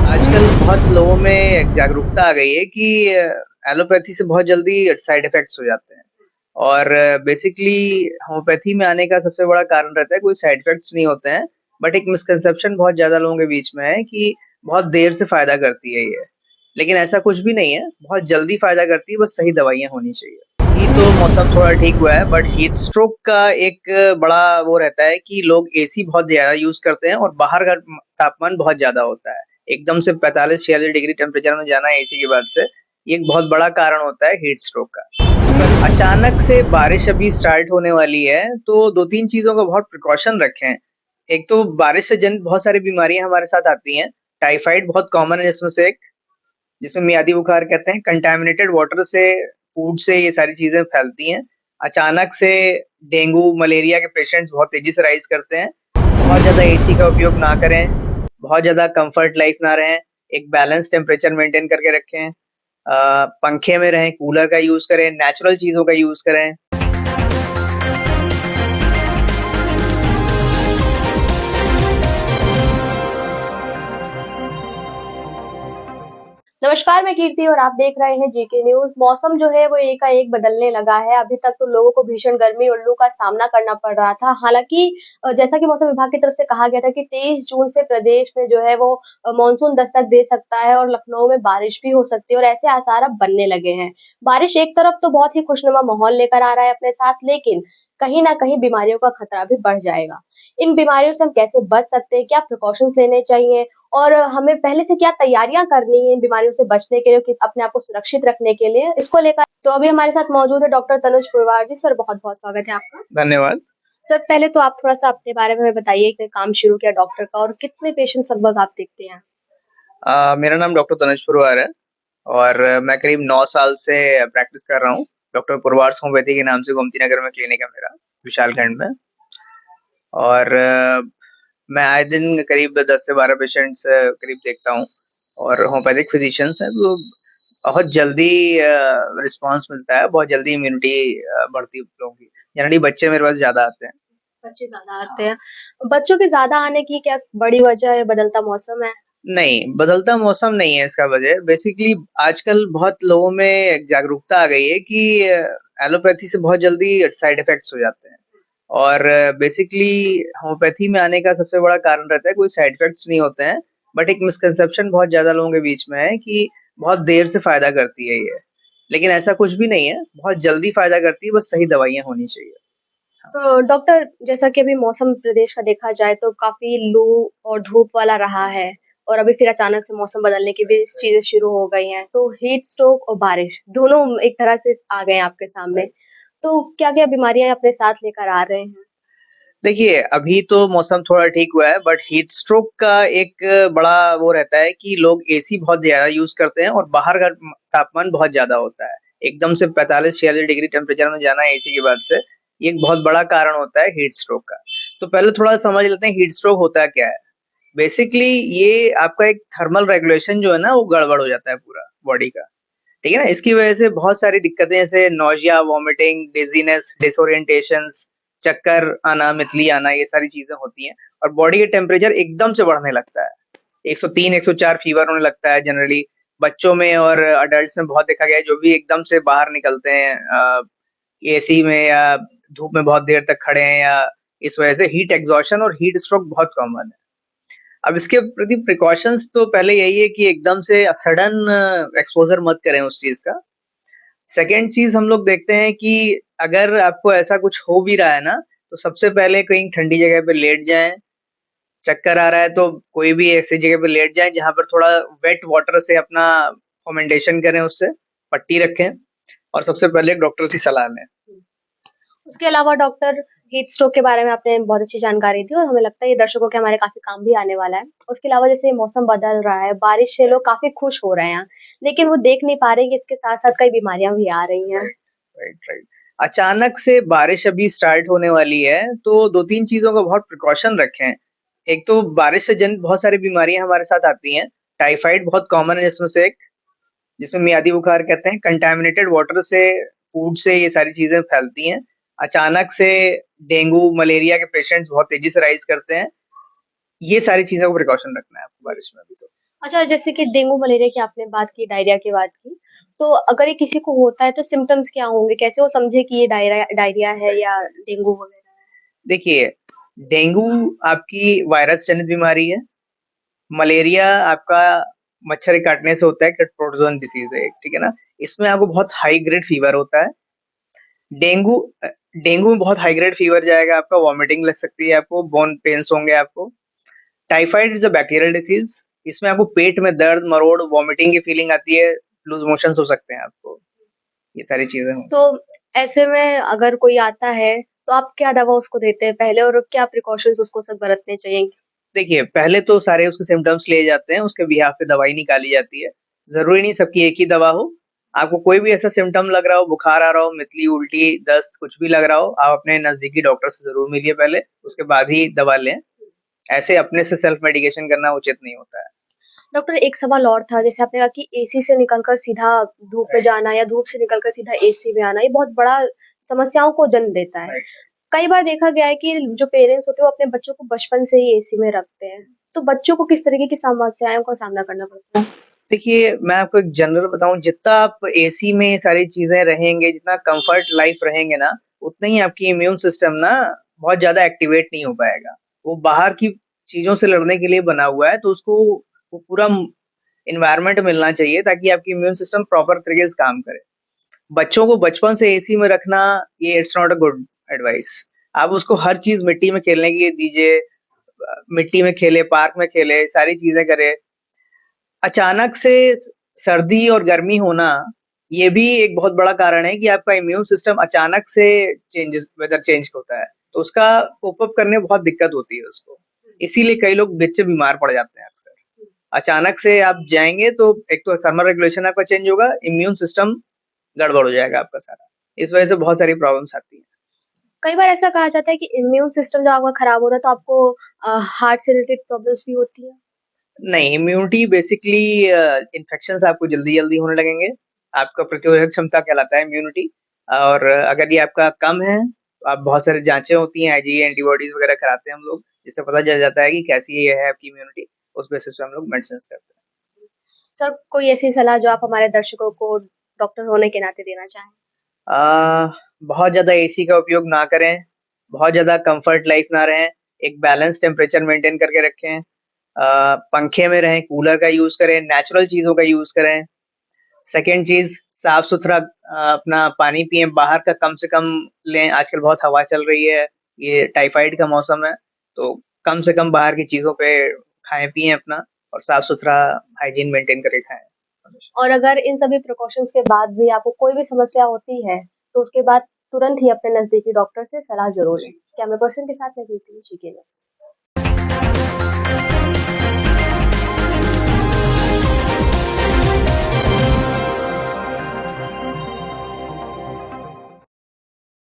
आजकल बहुत लोगों में जागरूकता आ गई है कि एलोपैथी से बहुत जल्दी साइड इफ़ेक्ट्स हो जाते हैं और बेसिकली होम्योपैथी में आने का सबसे बड़ा कारण रहता है कोई साइड इफ़ेक्ट्स नहीं होते हैं, बट एक मिसकंसेप्शन बहुत ज़्यादा लोगों के बीच में है कि बहुत देर से फ़ायदा करती है ये। लेकिन ऐसा कुछ भी नहीं है, बहुत जल्दी फ़ायदा करती है, बस सही दवाइयाँ होनी चाहिए। अभी तो मौसम थोड़ा ठीक हुआ है, बट हीट स्ट्रोक का एक बड़ा वो रहता है कि लोग एसी बहुत ज़्यादा यूज़ करते हैं और बाहर का तापमान बहुत ज़्यादा होता है। एकदम से 45-46 डिग्री टेम्परेचर में जाना एसी की बाद से, ये एक बहुत बड़ा कारण होता है हीट स्ट्रोक का। पर अचानक से बारिश अभी स्टार्ट होने वाली है, तो 2-3 चीज़ों का बहुत प्रिकॉशन रखें। एक तो बारिश से जनित बहुत सारी बीमारियाँ हमारे साथ आती हैं। टाइफाइड बहुत कॉमन है जिसमें से एक, जिसमें मियादी बुखार कहते हैं। कंटामिनेटेड वाटर से, फूड से ये सारी चीज़ें फैलती हैं। अचानक से डेंगू, मलेरिया के पेशेंट्स बहुत तेज़ी से राइज़ करते हैं। बहुत ज़्यादा एसी का उपयोग ना करें, बहुत ज़्यादा कम्फर्ट लाइफ़ ना रहें, एक बैलेंस टेम्परेचर मेंटेन करके रखें। पंखे में रहें, कूलर का यूज़ करें, नेचुरल चीज़ों का यूज़ करें। नमस्कार, मैं कीर्ति और आप देख रहे हैं जीके न्यूज़। मौसम जो है वो एकाएक बदलने लगा है। अभी तक तो लोगों को भीषण गर्मी और लू का सामना करना पड़ रहा था। हालाँकि जैसा कि मौसम विभाग की तरफ से कहा गया था कि 23 जून से प्रदेश में जो है वो मानसून दस्तक दे सकता है और लखनऊ में बारिश भी हो सकती है और ऐसे आसार अब बनने लगे हैं। बारिश एक तरफ तो बहुत ही खुशनुमा माहौल लेकर आ रहा है अपने साथ, लेकिन कहीं न कहीं बीमारियों का खतरा भी बढ़ जाएगा। इन बीमारियों से हम कैसे बच सकते हैं? क्या प्रिकॉशंस लेने चाहिए? और हमें पहले से क्या तैयारियां करनी है इन बीमारियों से बचने के लिए कि अपने आप को सुरक्षित रखने के लिए इसको लेकर तो अभी हमारे साथ मौजूद है डॉक्टर तनुज पुरवार जी। सर, बहुत बहुत स्वागत है आपका। धन्यवाद। सर, पहले तो आप थोड़ा सा अपने बारे में बताइए कि काम शुरू किया डॉक्टर का और कितने पेशेंट्स लगभग आप देखते हैं। मेरा नाम डॉक्टर तनिष पुरवार है और मैं करीब 9 साल से प्रैक्टिस कर रहा हूँ। डॉक्टर पुरवार्स होम्योपैथी के नाम से गोमती नगर में क्लिनिक है मेरा, विशालखंड में। और मैं आए दिन करीब 10 से 12 पेशेंट्स करीब देखता हूँ और होम्योपैथिक फिजिशियंस हैं, तो बहुत जल्दी रिस्पॉन्स मिलता है, बहुत जल्दी इम्यूनिटी बढ़ती है लोगों की। जनरली बच्चे मेरे पास ज़्यादा आते हैं। बच्चे ज्यादा आते हैं। बच्चों के ज्यादा आने की क्या बड़ी वजह है? बदलता मौसम है। नहीं, बदलता मौसम नहीं है इसका वजह। बेसिकली आजकल बहुत लोगों में जागरूकता आ गई है कि एलोपैथी से बहुत जल्दी साइड इफ़ेक्ट्स हो जाते हैं और बेसिकली होम्योपैथी में आने का सबसे बड़ा कारण रहता है कोई साइड इफ़ेक्ट्स नहीं होते हैं, बट एक मिसकंसेप्शन बहुत ज़्यादा लोगों के बीच में है कि बहुत देर से फ़ायदा करती है ये। लेकिन ऐसा कुछ भी नहीं है, बहुत जल्दी फ़ायदा करती है, बस सही दवाइयाँ होनी चाहिए। हाँ। तो डॉक्टर, जैसा कि अभी मौसम प्रदेश का देखा जाए तो काफ़ी लू और धूप वाला रहा है और अभी फिर अचानक से मौसम बदलने की भी चीज़ें शुरू हो गई हैं। तो हीट स्ट्रोक और बारिश दोनों एक तरह से आ गए हैं आपके सामने। तो क्या-क्या बीमारियाँ अपने साथ लेकर आ रहे हैं? देखिए, अभी तो मौसम थोड़ा ठीक हुआ है, बट हीट स्ट्रोक का एक बड़ा वो रहता है कि लोग एसी बहुत ज़्यादा यूज़ करते हैं और बाहर का तापमान बहुत ज़्यादा होता है। एकदम से 45-46 डिग्री टेम्परेचर में जाना एसी की बाद से, ये एक बहुत बड़ा कारण होता है हीट स्ट्रोक का। तो पहले थोड़ा समझ लेते हैं हीट स्ट्रोक होता क्या है? बेसिकली ये आपका एक थर्मल रेगुलेशन जो है ना, वो गड़बड़ हो जाता है पूरा बॉडी का। ठीक है ना? इसकी वजह से बहुत सारी दिक्कतें जैसे नौसिया, वॉमिटिंग, डिज़ीनेस, डिसोरिएंटेशंस, चक्कर आना, मितली आना, ये सारी चीज़ें होती हैं और बॉडी का टेम्परेचर एकदम से बढ़ने लगता है। 103, 104 फीवर होने लगता है जनरली। बच्चों में और अडल्ट्स में बहुत देखा गया है, जो भी एकदम से बाहर निकलते हैं एसी में या धूप में बहुत देर तक खड़े हैं या इस वजह से हीट एक्सहॉशन और हीट स्ट्रोक बहुत कॉमन है। अब इसके प्रति प्रिकॉशंस तो पहले यही है कि एकदम से सडन एक्सपोज़र मत करें उस चीज़ का। सेकंड चीज़ हम लोग देखते हैं कि अगर आपको ऐसा कुछ हो भी रहा है ना, तो सबसे पहले कहीं ठंडी जगह पे लेट जाएँ। चक्कर आ रहा है तो कोई भी ऐसी जगह पे लेट जाएँ जहाँ पर थोड़ा वेट वाटर से अपना फॉर्मेंटेशन करें उससे, पट्टी रखें और सबसे पहले डॉक्टर की सलाह लें। उसके अलावा डॉक्टर, हीट स्ट्रोक के बारे में आपने बहुत अच्छी जानकारी दी और हमें लगता है ये दर्शकों के हमारे काफ़ी काम भी आने वाला है। उसके अलावा जैसे मौसम बदल रहा है, बारिश से लोग काफ़ी खुश हो रहे हैं, लेकिन वो देख नहीं पा रहे कि इसके साथ-साथ कई बीमारियाँ भी आ रही हैं। Right, right. अचानक से बारिश अभी स्टार्ट होने वाली है, तो 2-3 चीज़ों का बहुत प्रिकॉशन रखें। एक तो बारिश से जनित बहुत सारी बीमारियाँ हमारे साथ आती हैं। टाइफाइड बहुत कॉमन है जिसमें से एक, जिसमें मियादी बुखार कहते हैं। कंटामिनेटेड वाटर से, फूड से ये सारी चीज़ें फैलती हैं। अचानक से डेंगू, मलेरिया के पेशेंट्स बहुत तेज़ी से राइज़ करते हैं। ये सारी चीज़ों का प्रिकॉशन रखना है आपको बारिश में अभी तो। अच्छा, जैसे कि डेंगू, मलेरिया की आपने बात की, डायरिया की बात की, तो अगर ये किसी को होता है तो सिम्पटम्स क्या होंगे? कैसे वो समझे कि ये डायरा डायरिया है या डेंगू वगैरह? देखिए, डेंगू आपकी वायरस जनित बीमारी है, मलेरिया आपका मच्छर के काटने से होता है, प्रोटोजोन डिसीज़ है एक, ठीक है ना? इसमें आपको बहुत हाई ग्रेड फीवर होता है। डेंगू अ, डेंगू में बहुत हाई ग्रेड फीवर जाएगा आपका, वॉमिटिंग लग सकती है आपको, बोन पेन्स होंगे आपको। Typhoid is a bacterial disease, इसमें आपको पेट में दर्द, मरोड़, वॉमिटिंग की फीलिंग आती है, लूज़ मोशंस हो सकते हैं आपको, ये सारी चीज़ें तो होंगी। ऐसे में अगर कोई आता है, तो आप क्या दवा उसको देते हैं पहले और क्या प्रिकॉशंस उसको सब बरतने चाहिए? देखिए, पहले तो सारे उसके सिम्पटम्स लिए जाते हैं, उसके बिहाफ़ पे दवाई निकाली जाती है। ज़रूरी नहीं सबकी एक ही दवा हो। आपको कोई भी ऐसा सिम्पटम लग रहा हो, बुखार आ रहा हो, मितली, उल्टी, दस्त कुछ भी लग रहा हो, आप अपने नज़दीकी डॉक्टर से ज़रूर मिलिए पहले, उसके बाद ही दवा लें। ऐसे अपने से सेल्फ मेडिकेशन करना उचित नहीं होता है। डॉक्टर एक सवाल और था, जैसे आपने कहा कि एसी से निकलकर सीधा धूप में जाना या धूप से निकलकर सीधा एसी में आना, ये बहुत बड़ा समस्याओं को जन्म देता है। कई बार देखा गया है कि जो पेरेंट्स होते हैं वो अपने बच्चों को बचपन से ही एसी में रखते हैं। तो बच्चों को किस तरीके की समस्याओं का सामना करना पड़ता है? देखिए, मैं आपको एक जनरल बताऊँ, जितना आप एसी में सारी चीज़ें रहेंगे, जितना कम्फर्ट लाइफ़ रहेंगे ना, उतना ही आपकी इम्यून सिस्टम ना बहुत ज़्यादा एक्टिवेट नहीं हो पाएगा। वो बाहर की चीज़ों से लड़ने के लिए बना हुआ है, तो उसको वो पूरा एनवायरनमेंट मिलना चाहिए ताकि आपकी इम्यून सिस्टम प्रॉपर तरीके से काम करे। बच्चों को बचपन से एसी में रखना, ये it's not a good advice. आप उसको हर चीज़ मिट्टी में खेलने के लिए दीजिए, मिट्टी में खेले, पार्क में खेले, सारी चीज़ें करे। अचानक से सर्दी और गर्मी होना, ये भी एक बहुत बड़ा कारण है कि आपका इम्यून सिस्टम अचानक से वेदर चेंज होता है, तो उसका कोप अप करने में बहुत दिक्कत होती है उसको। इसीलिए कई लोग बच्चे बीमार पड़ जाते हैं अक्सर। अचानक से आप जाएँगे तो एक तो थर्मल रेगुलेशन आपका चेंज होगा, इम्यून सिस्टम गड़बड़ हो जाएगा आपका सारा। इस वजह से बहुत सारी प्रॉब्लम्स आती हैं। कई बार ऐसा कहा जाता है कि इम्यून सिस्टम जब आपका खराब होता है तो आपको हार्ट से रिलेटेड प्रॉब्लम्स भी होती है। नहीं, इम्यूनिटी बेसिकली इन्फेक्शंस आपको जल्दी-जल्दी होने लगेंगे। आपका प्रतिरोधक क्षमता कहलाता है इम्यूनिटी, और अगर ये आपका कम है, तो आप बहुत सारी जाँचें होती हैं, आईजीए एंटीबॉडीज़ वगैरह कराते हैं हम लोग, जिससे पता चल जाता है कि कैसी ये है आपकी इम्यूनिटी, उस बेसिस पे हम लोग मेडिसिन्स करते हैं। सर कोई ऐसी सलाह जो आप हमारे दर्शकों को डॉक्टर होने के नाते देना चाहें? बहुत ज़्यादा एसी का उपयोग ना करें, बहुत ज़्यादा कम्फर्ट लाइफ़ ना रहें, एक बैलेंस टेम्परेचर मेंटेन करके रखें। पंखे में रहें, कूलर का यूज़ करें, नेचुरल चीज़ों का यूज़ करें। सेकंड चीज़, साफ-सुथरा अपना पानी पिएँ, बाहर का कम से कम लें, आजकल बहुत हवा चल रही है, ये टाइफाइड का मौसम है, तो कम से कम बाहर की चीज़ों पे खाएँ-पिएँ अपना, और साफ-सुथरा हाइजीन मेंटेन करके खाएँ। और अगर इन सभी प्रिकॉशंस के बाद भी आपको कोई भी समस्या होती है, तो उसके बाद तुरंत ही अपने नज़दीकी डॉक्टर से सलाह ज़रूर लें। कैमरा पर्सन के साथ मैं कीर्ति, जी के न्यूज़।